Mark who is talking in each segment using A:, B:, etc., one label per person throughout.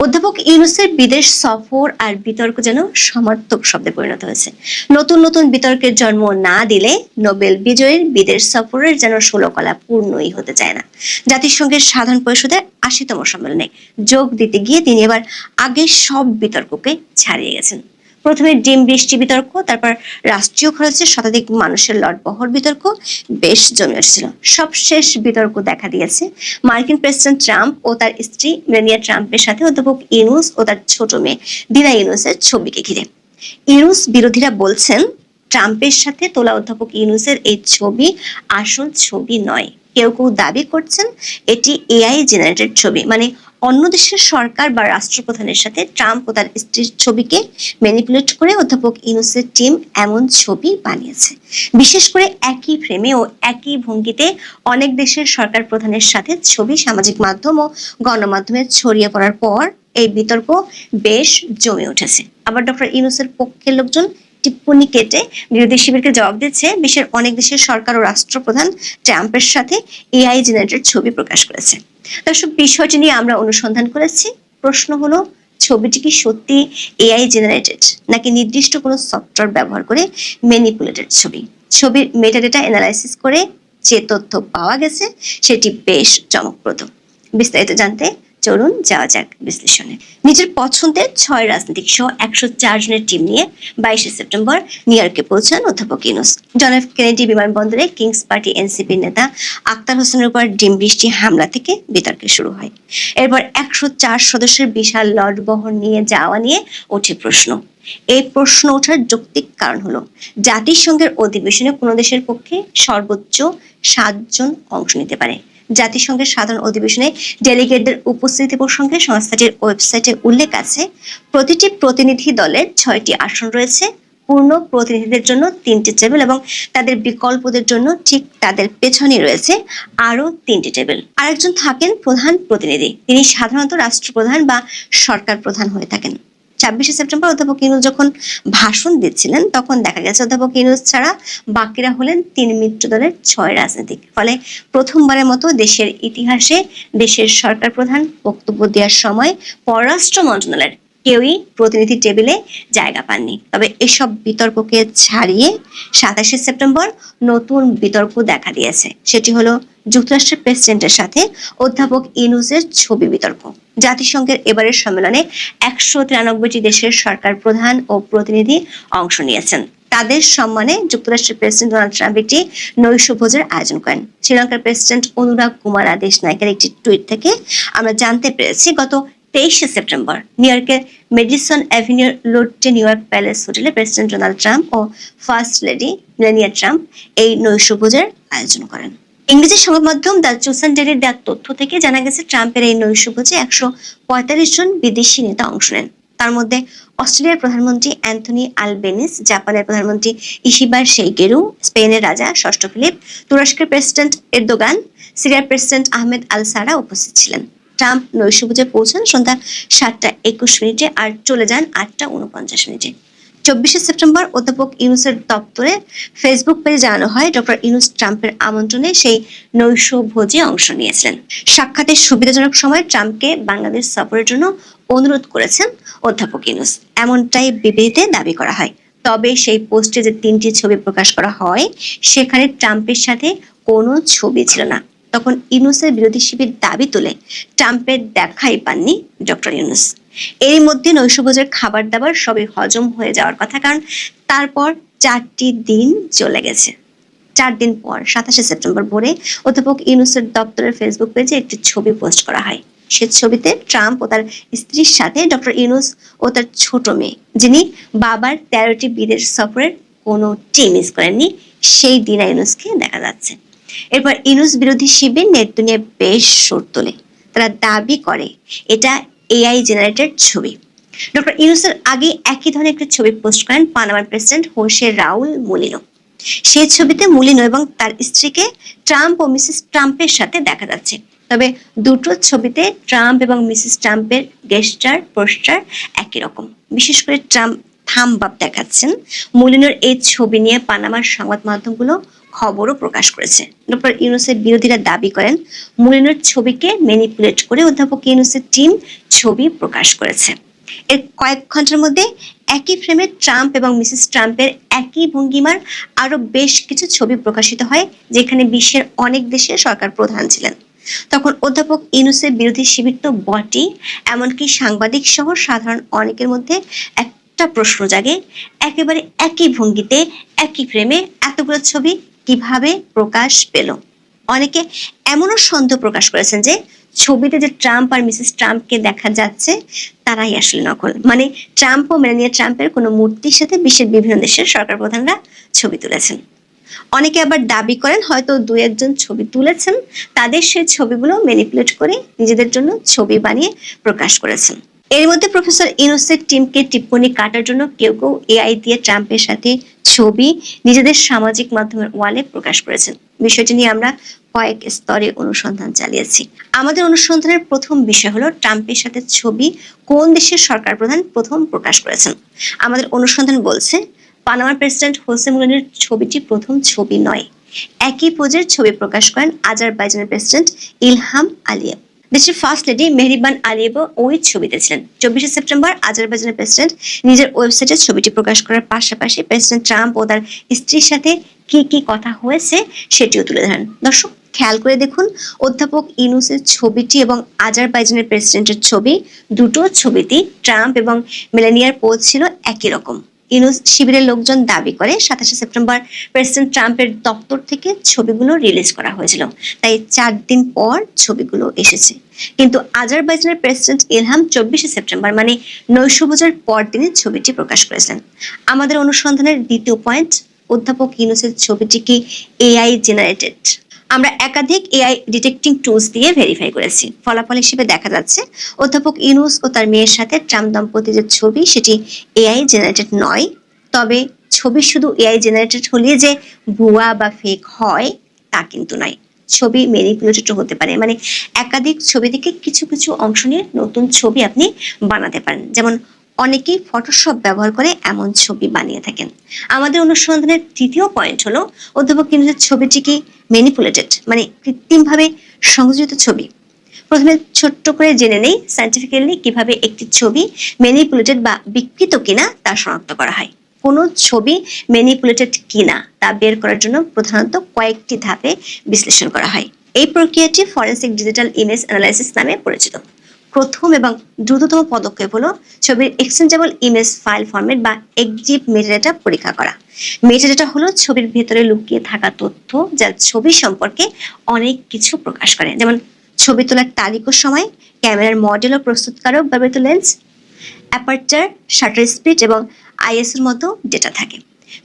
A: অধ্যাপক ইউনূসের বিদেশ সফর আর বিতর্ক যেন সমার্থক শব্দে পরিণত হয়েছে। নতুন নতুন বিতর্কের জন্ম না দিলে নোবেল বিজয়ীর বিদেশ সফরের যেন ষোলকলা পূর্ণই হতে চায় না। জাতিসংঘের সাধারণ পরিষদের ৮০তম সম্মেলনে যোগ দিতে গিয়ে তিনি এবার আগের সব বিতর্ককে ছাড়িয়ে গেছেন। প্রথমে ডিম বৃষ্টি বিতর্ক, তারপর রাষ্ট্রীয় খরচে শতাধিক মানুষের লটবহর বিতর্ক বেশ জমে উঠেছিল। সবশেষ বিতর্ক দেখা দিয়েছে মার্কিন প্রেসিডেন্ট ট্রাম্প ও তার স্ত্রী মেলানিয়া ট্রাম্পের সাথে অধ্যাপক ইউনূস ও তার ছোট মেয়ে ডিনা ইউনূসের ছবিকে ঘিরে। ইউনূস বিরোধীরা বলছেন, ট্রাম্পের সাথে তোলা অধ্যাপক ইউনূসের এই ছবি আসল ছবি নয়। কেউ কেউ দাবি করছেন এটি এআই জেনারেটেড ছবি, মানে অন্য দেশের সরকার বা রাষ্ট্রপ্রধানের সাথে ট্রাম্প ও তার স্ত্রীর ছবিকে ম্যানিপুলেট করে অধ্যাপক ইউনূসের টিম এমন ছবি বানিয়েছে। বিশেষ করে একই ফ্রেমে ও একই ভঙ্গিতে অনেক দেশের সরকার প্রধানের সাথে ছবি সামাজিক মাধ্যম ও গণমাধ্যমে ছড়িয়ে পড়ার পর এই বিতর্ক বেশ জমে উঠেছে। আবার ডক্টর ইউনূসের পক্ষের লোকজন টিপ্পনি কেটে বিরোধী শিবিরকে জবাব দিচ্ছে, বিশ্বের অনেক দেশের সরকার ও রাষ্ট্রপ্রধান ট্রাম্পের সাথে এআই জেনারেটেড ছবি প্রকাশ করেছে। দর্শক, বিষয়টি নিয়ে আমরা অনুসন্ধান করেছি। প্রশ্ন হলো, ছবিটি কি সত্যি এআই জেনারেটেড নাকি নির্দিষ্ট কোনো সফটওয়্যার ব্যবহার করে ম্যানিপুলেটেড ছবি? ছবির মেটাডেটা অ্যানালাইসিস করে যে তথ্য পাওয়া গেছে সেটি বেশ চমকপ্রদ। বিস্তারিত জানতে চলুন যাওয়া যাক বিশ্লেষণে। নিজের পছন্দের ৬ রাজনীতিক সহ ১০৪ জনের টিম নিয়ে ২২শে সেপ্টেম্বর নিউ ইয়র্কে পৌঁছান অধ্যাপক ইউনূস। জন এফ কেনেডি বিমানবন্দরে কিংস পার্টি এনসিপির নেতা আক্তার হোসেনের উপর ডিম বৃষ্টি হামলা থেকে বিতর্ক শুরু হয়। এরপর ১০৪ সদস্যের বিশাল লটবহর নিয়ে যাওয়া নিয়ে ওঠে প্রশ্ন। এই প্রশ্ন ওঠার যৌক্তিক কারণ হলো, জাতিসংঘের অধিবেশনে কোনো দেশের পক্ষে সর্বোচ্চ ৭ জন অংশ নিতে পারে। জাতিসংঘের সাধারণ অধিবেশনে ডেলিগেটদের উপস্থিতি প্রসঙ্গে সংস্থাটির ওয়েবসাইটে উল্লেখ আছে, প্রতিটি প্রতিনিধি দলের ৬টি আসন রয়েছে। পূর্ণ প্রতিনিধিদের জন্য ৩টি টেবিল এবং তাদের বিকল্পদের জন্য ঠিক তাদের পেছনে রয়েছে আরো ৩টি টেবিল। আরেকজন থাকেন প্রধান প্রতিনিধি, তিনি সাধারণত রাষ্ট্রপ্রধান বা সরকার প্রধান হয়ে থাকেন। ২৬শে সেপ্টেম্বর অধ্যাপক ইউনূস যখন ভাষণ দিচ্ছিলেন তখন দেখা গেছে অধ্যাপক ইউনূস ছাড়া বাকিরা হলেন ৩ মিত্র দলের ৬ রাজনীতিক। ফলে প্রথমবারের মতো দেশের ইতিহাসে দেশের সরকার প্রধান বক্তব্য দেওয়ার সময় পররাষ্ট্র মন্ত্রণালয়ের কেউই প্রতিনিধি টেবিলে জায়গা পাননি। তবে এসব বিতর্ককে ছাড়িয়ে ২৭শে সেপ্টেম্বর নতুন বিতর্ক দেখা দিয়েছে। সেটি হলো যুক্তরাষ্ট্রের প্রেসিডেন্টের সাথে অধ্যাপক ইউনূসের ছবি বিতর্ক। জাতিসংঘের এবারের সম্মেলনে ১৯৩টি দেশের সরকার প্রধান ও প্রতিনিধি অংশ নিয়েছেন। তাদের সম্মানে যুক্তরাষ্ট্রের প্রেসিডেন্ট ডোনাল্ড ট্রাম্প একটি নৈশভোজের আয়োজন করেন। শ্রীলঙ্কার প্রেসিডেন্ট অনুরাগ কুমার দেশনায়কের একটি টুইট থেকে আমরা জানতে পেরেছি, গত ২৩শে সেপ্টেম্বর নিউ ইয়র্কের মেডিসন অ্যাভিনিউর লোট্টে নিউ ইয়র্ক প্যালেস হোটেলে প্রেসিডেন্ট ডোনাল্ড ট্রাম্প ও ফার্স্ট লেডি মেলানিয়া ট্রাম্প এই নৈশভোজের আয়োজন করেন। ইংরেজি সংবাদ মাধ্যম দ্য চুসান ডেইলির দেওয়া তথ্য থেকে জানা গেছে, ট্রাম্পের এই নৈশভোজে ১৪৫ জন বিদেশি নেতা অংশ নেন। তার মধ্যে অস্ট্রেলিয়ার প্রধানমন্ত্রী অ্যান্থনি আলবেনিস, জাপানের প্রধানমন্ত্রী ইশিবা সেইগেরু, স্পেনের রাজা ষষ্ঠ ফিলিপ, তুরস্কের প্রেসিডেন্ট এরদোগান, সিরিয়ার প্রেসিডেন্ট আহমেদ আল সারা উপস্থিত ছিলেন। ট্রাম্প নৈশভোজে পৌঁছান সন্ধ্যা ৭টা ২১ আর চলে যান ৮টা ৪৯। ২৪শে সেপ্টেম্বর অধ্যাপক ইউনূসের দপ্তরে ফেসবুক পেজে জানানো হয়, ডক্টর ইউনূস ট্রাম্পের আমন্ত্রণে সেই নৈশভোজে অংশ নিয়েছিলেন। সাক্ষাতের সুবিধাজনক সময় ট্রাম্পকে বাংলাদেশ সফরের জন্য অনুরোধ করেছেন অধ্যাপক ইউনূস, এমনটাই বিবৃতিতে দাবি করা হয়। তবে সেই পোস্টে যে ৩টি ছবি প্রকাশ করা হয় সেখানে ট্রাম্পের সাথে কোনো ছবি ছিল না। তখন ইউনূসের বিরোধী শিবির দাবি তুলে ট্রাম্পের দেখাই পাননি ডক্টর ইউনূস। এরই মধ্যে নৈশভোজের খাবার দাবার সবই হজম হয়ে যাওয়ার কথা, কারণ তারপর ৪টি দিন চলে গেছে। ৪ দিন পর ২৭শে সেপ্টেম্বর ভোরে অধ্যাপক ইউনূসের দপ্তরের ফেসবুক পেজে একটি ছবি পোস্ট করা হয়। সে ছবিতে ট্রাম্প ও তার স্ত্রীর সাথে ডক্টর ইউনূস ও তার ছোট মেয়ে, যিনি বাবার ১৩টি বিদেশ সফরের কোনো টিম মিস করেননি, সেই ডিনা ইউনূসকে দেখা যাচ্ছে। এরপর ইউনূস বিরোধী শিবির নেট দুনিয়ায় বেশ সুর তোলে। তারা দাবি করে এটা এআই জেনারেটেড ছবি। ডক্টর ইউনূসের আগে একই ধরনের একটি ছবি পোস্ট করেন পানামার প্রেসিডেন্ট হোসে রাউল মুলিনো। সেই ছবিতে মুলিনো এবং তার স্ত্রীকে ট্রাম্প ও মিসেস ট্রাম্পের সাথে দেখা যাচ্ছে। তবে দুটো ছবিতে ট্রাম্প এবং মিসেস ট্রাম্পের গেস্টার পোস্টার একই রকম। বিশেষ করে ট্রাম্প থাম্ব আপ দেখাচ্ছেন। মুলিনোর এই ছবি নিয়ে পানামার সংবাদ মাধ্যমগুলো খবরও প্রকাশ করেছে। ডক্টর ইউনূসের বিরোধীরা দাবি করেন মুলিনের ছবিকে ম্যানিপুলেট করে অধ্যাপক ইউনূসের টিম ছবি প্রকাশ করেছে। এর কয়েক ঘন্টার মধ্যে একই ফ্রেমে ট্রাম্প এবং মিসেস ট্রাম্পের একই ভঙ্গিমার আরো বেশ কিছু ছবি প্রকাশিত হয়, যেখানে বিশ্বের অনেক দেশের সরকার প্রধান ছিলেন। তখন অধ্যাপক ইউনূসের বিরোধী শিবির তো বটেই, এমনকি সাংবাদিক সহ সাধারণ অনেকের মধ্যে একটা প্রশ্ন জাগে, একেবারে একই ভঙ্গিতে একই ফ্রেমে এতগুলো ছবি কিভাবে প্রকাশ পেল? অনেকে এমনও সন্দেহ প্রকাশ করেছেন যে ছবিতে যে ট্রাম্প আর মিসেস ট্রাম্পকে দেখা যাচ্ছে তারাই আসলে নকল, মানে ট্রাম্প ও মেলানিয়া ট্রাম্পের কোনো মূর্তির সাথে বিশ্বের বিভিন্ন দেশের সরকার প্রধানরা ছবি তুলেছেন। অনেকে আবার দাবি করেন হয়তো দু একজন ছবি তুলেছেন, তাদের সেই ছবিগুলো ম্যানিপুলেট করে নিজেদের জন্য ছবি বানিয়ে প্রকাশ করেছেন। এর মধ্যে প্রফেসর ইউনূসের টিমকে টিপ্পনি কাটার জন্য কেউ কেউ এআই দিয়ে ট্রাম্পের সাথে ছবি নিজেদের সামাজিক মাধ্যমের ওয়ালে প্রকাশ করেছেন। বিষয়টি নিয়ে আমরা কয়েক স্তরে অনুসন্ধান চালিয়েছি। আমাদের অনুসন্ধানের প্রথম বিষয় হলো ট্রাম্পের সাথে ছবি কোন দেশের সরকার প্রধান প্রথম প্রকাশ করেছেন। আমাদের অনুসন্ধান বলছে পানামার প্রেসিডেন্ট হোসে মুলিনের ছবিটি প্রথম ছবি নয়। একই পোজের ছবি প্রকাশ করেন আজারবাইজানের প্রেসিডেন্ট ইলহাম আলিয়েভ। দেশের ফার্স্ট লেডি মেহরিবান আলিয়েভও ওই ছবিতে ছিলেন। 24শে সেপ্টেম্বর আজারবাইজানের প্রেসিডেন্ট নিজের ওয়েবসাইটে ছবিটি প্রকাশ করার পাশাপাশি প্রেসিডেন্ট ট্রাম্প ও তার স্ত্রীর সাথে কি কি কথা হয়েছে সেটিও তুলে ধরেন। দর্শক খেয়াল করে দেখুন, অধ্যাপক ইউনূসের ছবিটি এবং আজারবাইজানের প্রেসিডেন্টের ছবি, দুটো ছবিতেই ট্রাম্প এবং মেলানিয়ার পোজ ছিল একই রকম। ইউনূস শিবিরের লোকজন দাবি করে 27শে সেপ্টেম্বর প্রেসিডেন্ট ট্রাম্পের দপ্তর থেকে ছবিগুলো রিলিজ করা হয়েছিল, তাই 4 দিন পর ছবিগুলো এসেছে। কিন্তু আজারবাইজানের প্রেসিডেন্ট ইলহাম 24শে সেপ্টেম্বর মানে নৈশভোজের পর তিনি ছবিটি প্রকাশ করেছিলেন। আমাদের অনুসন্ধানের দ্বিতীয় পয়েন্ট, অধ্যাপক ইউনূসের ছবিটি কি এআই জেনারেটেড? আমরা একাধিক এআই ডিটেক্টিং টুলস দিয়ে ভেরিফাই করেছি। ফলাফল হিসেবে দেখা যাচ্ছে অধ্যাপক ইউনূস ও তার মেয়ের সাথে ট্রাম্প দম্পতির যে ছবি সেটি এআই জেনারেটেড নয়। তবে ছবি শুধু এআই জেনারেটেড হলে যে ভুয়া বা ফেক হয় তা কিন্তু নয়। ছবি ম্যানিপুলেটেড হতে পারে, মানে একাধিক ছবি থেকে কিছু কিছু অংশ নিয়ে নতুন ছবি আপনি বানাতে পারেন। যেমন অনেকেই ফটোশপ ব্যবহার করে এমন ছবি বানিয়ে থাকেন। আমাদের অনুসন্ধানের তৃতীয় পয়েন্ট হলো অধ্যাপক ইউনূসের ছবিটি কি ম্যানিপুলেটেড, মানে কৃত্রিমভাবে সংযোজিত ছবি। প্রথমে ছোট্ট করে জেনে নেই সায়েন্টিফিক্যালি কিভাবে একটি ছবি ম্যানিপুলেটেড বা বিকৃত কিনা তা শনাক্ত করা হয়। কোনো ছবি ম্যানিপুলেটেড কিনা তা বের করার জন্য প্রধানত কয়েকটি ধাপে বিশ্লেষণ করা হয়। এই প্রক্রিয়াটি ফরেনসিক ডিজিটাল ইমেজ অ্যানালাইসিস নামে পরিচিত। প্রথম এবং দ্রুততম পদক্ষেপ হলো ছবির এক্সচেঞ্জেবল ইমেজ ফাইল ফরম্যাট বা এক্সজিপ মেটাডাটা পরীক্ষা করা। মেটাডাটা হলো ছবির ভেতরে লুকিয়ে থাকা তথ্য যা ছবি সম্পর্কে অনেক কিছু প্রকাশ করে, যেমন ছবি তোলার তারিখ ও সময়, ক্যামেরার মডেল ও প্রস্তুতকারক ব্যবহৃত লেন্স, অ্যাপারচার, শাটার স্পিড এবং আইএসওর মতো ডেটা থাকে।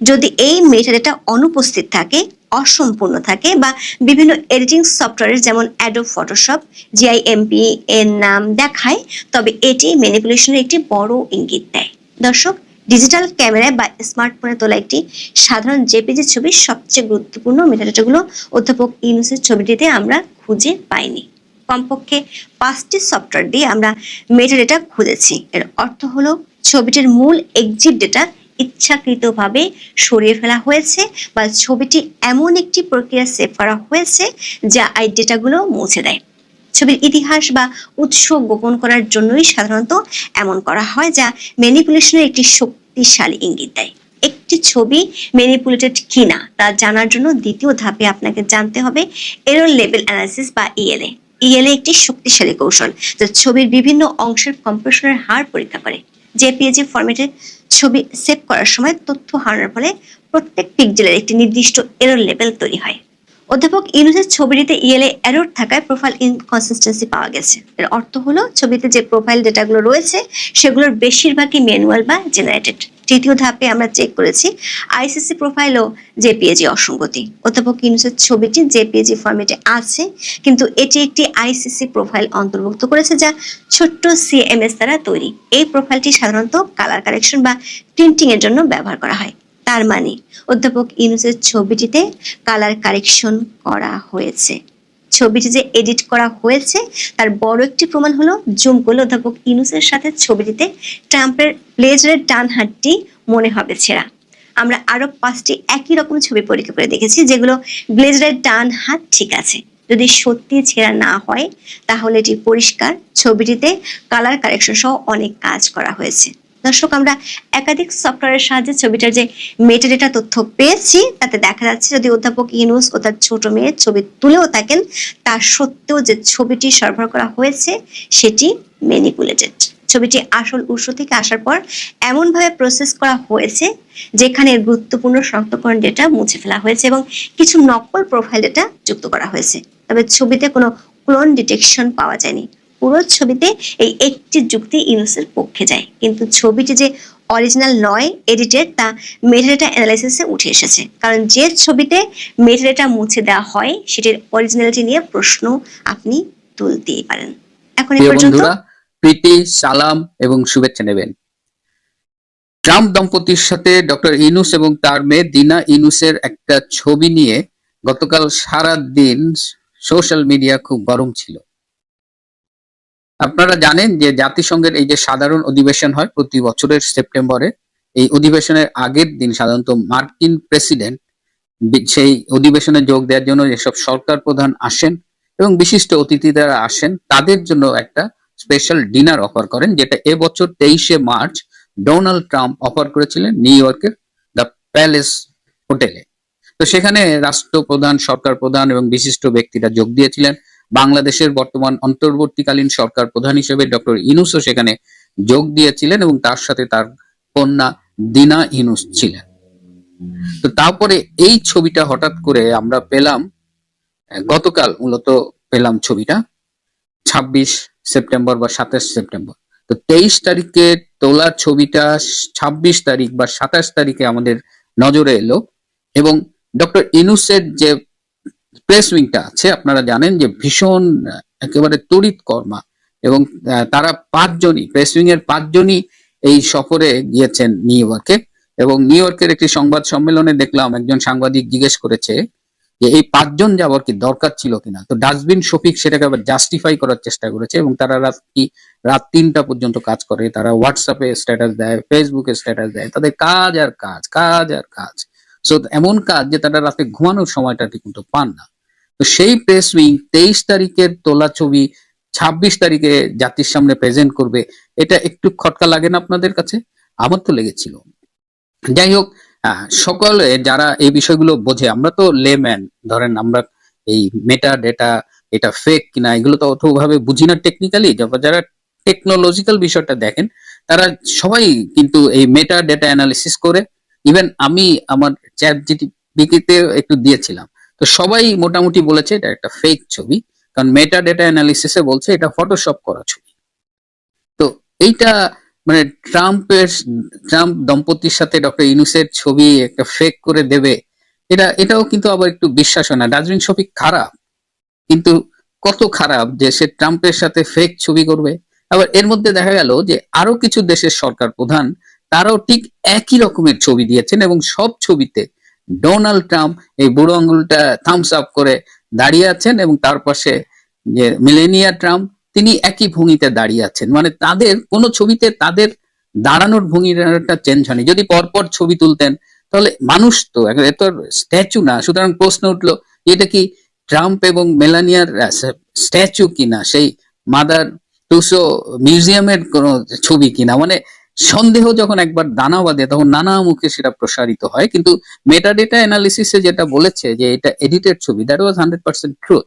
A: যদি এই মেটাডাটা অনুপস্থিত থাকে, অসম্পূর্ণ থাকে বা বিভিন্ন এডিটিং সফটওয়্যার যেমন অ্যাডোব ফটোশপ, জিআইএমপি এর নাম দেখায়, তবে এটি ম্যানিপুলেশনের একটি বড় ইঙ্গিত দেয়। দর্শক, ডিজিটাল ক্যামেরায় বা স্মার্টফোনে তোলা একটি সাধারণ জেপিজি ছবির সবচেয়ে গুরুত্বপূর্ণ মেটাডাটাগুলো অধ্যাপক ইউনূসের ছবিটিতে আমরা খুঁজে পাইনি। কমপক্ষে 5টি সফটওয়্যার দিয়ে আমরা মেটাডাটা খুঁজেছি। এর অর্থ হলো ছবিটির মূল এক্সিট ডেটা ইচ্ছাকৃতভাবে সরিয়ে ফেলা হয়েছে বা ছবিটি এমন একটি প্রক্রিয়া সেভ করা হয়েছে যা এই ডেটাগুলো মুছে দেয়। ছবির ইতিহাস বা উৎস গোপন করার জন্যই সাধারণত এমন করা হয়, যা ম্যানিপুলেশনের একটি শক্তিশালী ইঙ্গিত দেয়। একটি ছবি ম্যানিপুলেটেড কিনা তা জানার জন্য দ্বিতীয় ধাপে আপনাকে জানতে হবে এরর লেভেল অ্যানালাইসিস বা ইএলএ। ইএলএ একটি শক্তিশালী কৌশল যা ছবির বিভিন্ন অংশের কম্প্রেশনের হার পরীক্ষা করে। জেপিজি ফরম্যাটে ছবি সেভ করার সময় তথ্য হারানোর ফলে প্রত্যেক পিক্সেলের একটি নির্দিষ্ট এরর লেভেল তৈরি হয়। অধ্যাপক ইউনূসের ছবিটিতে ইএলএ এরর থাকায় প্রোফাইল ইনকনসিস্টেন্সি পাওয়া গেছে। এর অর্থ হলো ছবিতে যে প্রোফাইল ডেটাগুলো রয়েছে সেগুলোর বেশিরভাগই ম্যানুয়াল বা জেনারেটেড। তৃতীয় ধাপে আমরা চেক করেছি আইসিসি প্রোফাইল ও জেপিজি অসঙ্গতি। অধ্যাপক ইউনূসের ছবিটি জেপিজি ফরম্যাটে আছে, কিন্তু এটি একটি আইসিসি প্রোফাইল অন্তর্ভুক্ত করেছে যা ছোট্ট সিএমএস দ্বারা তৈরি। এই প্রোফাইলটি সাধারণত কালার কারেকশন বা প্রিন্টিং এর জন্য ব্যবহার করা হয়। তার মানে অধ্যাপক ইউনূসের ছবিটিতে কালার কারেকশন করা হয়েছে। ছবিটি যে এডিট করা হয়েছে তার বড় একটি প্রমাণ হলো জুম করলে অধ্যাপক ইউনূসের সাথে ছবিটিতে ট্রাম্পের ব্লেজারের ডান হাতটি মনে হবে ছেঁড়া। আমরা আরো 5টি একই রকম ছবি পরীক্ষা করে দেখেছি, যেগুলো গ্লেজারের ডান হাত ঠিক আছে। যদি সত্যি ছেঁড়া না হয় তাহলে এটি পরিষ্কার। ছবিটিতে কালার কারেকশন সহ অনেক কাজ করা হয়েছে। দর্শক, আমরা একাধিক সফটওয়্যারের সাহায্যে ছবিটার যে মেটাডেটা তথ্য পেয়েছি তাতে দেখা যাচ্ছে যদি অধ্যাপক ইউনূস ও তার ছোট মেয়ের ছবি তুলেও থাকেন, তা সত্ত্বেও যে ছবিটি সরবরাহ করা হয়েছে সেটি ম্যানিপুলেটেড। ছবিটি আসল উৎস থেকে আসার পর এমনভাবে প্রসেস করা হয়েছে যেখানে গুরুত্বপূর্ণ শনাক্তকরণ ডেটা মুছে ফেলা হয়েছে এবং কিছু নকল প্রোফাইল ডেটা যুক্ত করা হয়েছে। তবে ছবিতে কোনো ক্লোন ডিটেকশন পাওয়া যায়নি। পুরো ছবিতে এই একটি যুক্তি ইউনূসের পক্ষে যায়, কিন্তু ছবিটি যে অরিজিনাল নয়, এডিটেড, তা মেটাডেটা অ্যানালাইসিসে উঠে এসেছে। কারণ যে ছবিতে মেটাডেটা মুছে দেওয়া হয় সেটির অরিজিনালিটি নিয়ে প্রশ্ন আপনি তুলতেই পারেন। এখন এই পর্যন্ত।
B: প্রীতি, সালাম এবং শুভেচ্ছা নেবেন। ট্রাম্প দম্পতির সাথে ডক্টর ইউনূস এবং তার মেয়ে দিনা ইউনূসের একটা ছবি নিয়ে গতকাল সারা দিন সোশ্যাল মিডিয়া খুব গরম ছিল। আপনারা জানেন যে জাতিসংঘের এই যে সাধারণ অধিবেশন হয় প্রতি বছরের সেপ্টেম্বরে, এই অধিবেশনের আগের দিন সাধারণত মার্কিন প্রেসিডেন্ট সেই অধিবেশনে যোগ দেওয়ার জন্য যেসব সরকার প্রধান আসেন এবং বিশিষ্ট অতিথিরা আসেন তাদের জন্য একটা স্পেশাল ডিনার অফার করেন, যেটা এবছর 23শে মার্চ ডোনাল্ড ট্রাম্প অফার করেছিলেন নিউ ইয়র্কের দ্য প্যালেস হোটেলে। তো সেখানে রাষ্ট্রপ্রধান, সরকার প্রধান এবং বিশিষ্ট ব্যক্তিরা যোগ দিয়েছিলেন। বাংলাদেশের বর্তমান অন্তর্বর্তীকালীন সরকার প্রধান হিসেবে ডক্টর ইউনূসও সেখানে যোগ দিয়েছিলেন এবং তার সাথে তার কন্যা দিনা ইউনূস ছিলেন। তো তারপরে এই ছবিটা হঠাৎ করে আমরা পেলাম, গতকাল মূলত পেলাম ছবিটা 26 সেপ্টেম্বর বা 27 সেপ্টেম্বর। তো 23 তারিখে তোলা ছবিটা 26 তারিখ বা 27 তারিখে আমাদের নজরে এলো এবং ডক্টর ইউনূসের যে প্রেস উইংটা আছে, আপনারা জানেন যে ভীষণ একেবারে তড়িৎ কর্মা এবং তারা 5জনই, প্রেস উইং এর 5জনই এই সফরে গিয়েছেন নিউ ইয়র্কে। এবং নিউ ইয়র্কের একটি সংবাদ সম্মেলনে দেখলাম একজন সাংবাদিক জিজ্ঞেস করেছে যে এই 5জন যাওয়ার কি দরকার ছিল কিনা। তো ডাস্টবিন শফিক সেটাকে আবার জাস্টিফাই করার চেষ্টা করেছে এবং তারা রাত 3টা পর্যন্ত কাজ করে, তারা হোয়াটসঅ্যাপে স্ট্যাটাস দেয়, ফেসবুকে স্ট্যাটাস দেয়, তাদের কাজ আর কাজ, কাজ আর কাজ। সো এমন কাজ যে তারা রাতে ঘুমানোর সময়টা ঠিক মতো পান না। তো সেই প্রেস উইং 23 তারিখের তোলা ছবি 26 তারিখে জাতির সামনে প্রেজেন্ট করবে, এটা একটু খটকা লাগে না আপনাদের কাছে? আমার তো লেগেছিল। যাই হোক, সকলে যারা এই বিষয়গুলো বোঝে, আমরা তো লেম্যান, ধরেন আমরা এই মেটা ডেটা এটা ফেক কিনা এগুলো তো অতভাবে বুঝি না টেকনিক্যালি। যারা টেকনোলজিক্যাল বিষয়টা দেখেন তারা সবাই কিন্তু এই মেটা ডেটা অ্যানালিসিস করে। ইভেন আমি আমার চ্যাট জিপিটিতে একটু দিয়েছিলাম, তো সবাই মোটামুটি বলেছে এটা একটা ফেক ছবি, কারণ মেটা ডেটা অ্যানালিসিসে বলছে এটা ফটোশপ করা ছবি। তো এইটা মানে ট্রাম্প দম্পতির সাথে ডক্টর ইউনূসের ছবি একটা ফেক করে দেবে, এটাও কিন্তু আবার একটু বিশ্বাস হয় না। ডাস্টবিন শফিক খারাপ, কিন্তু কত খারাপ যে সে ট্রাম্পের সাথে ফেক ছবি করবে। আবার এর মধ্যে দেখা গেল যে আরো কিছু দেশের সরকার প্রধান তারাও ঠিক একই রকমের ছবি দিয়েছেন এবং সব ছবিতে ডোনাল্ড ট্রাম্প এই বুড়ো আঙ্গুলটা থামস আপ করে দাঁড়িয়ে আছেন এবং তার পাশে যে মিলেনিয়া ট্রাম্প তিনি একই ভঙ্গিতে দাঁড়িয়ে আছেন। মানে তাদের কোনো ছবিতে তাদের দাঁড়ানোর ভঙ্গিটা চেঞ্জ হয়নি। যদি পরপর ছবি তুলতেন তাহলে মানুষ তো এত স্ট্যাচু না। সুতরাং প্রশ্ন উঠলো এটা কি ট্রাম্প এবং মেলানিয়ার স্ট্যাচু কিনা, সেই মাদার টুসো মিউজিয়ামের কোন ছবি কিনা। মানে সন্দেহ যখন একবার দানা বাঁধে তখন নানা মুখে সেটা প্রসারিত হয়। কিন্তু মেটাডেটা অ্যানালিসিসে যেটা বলেছে যে এটা এডিটেড ছবি, দ্যাট ওয়াজ 100% ট্রুথ।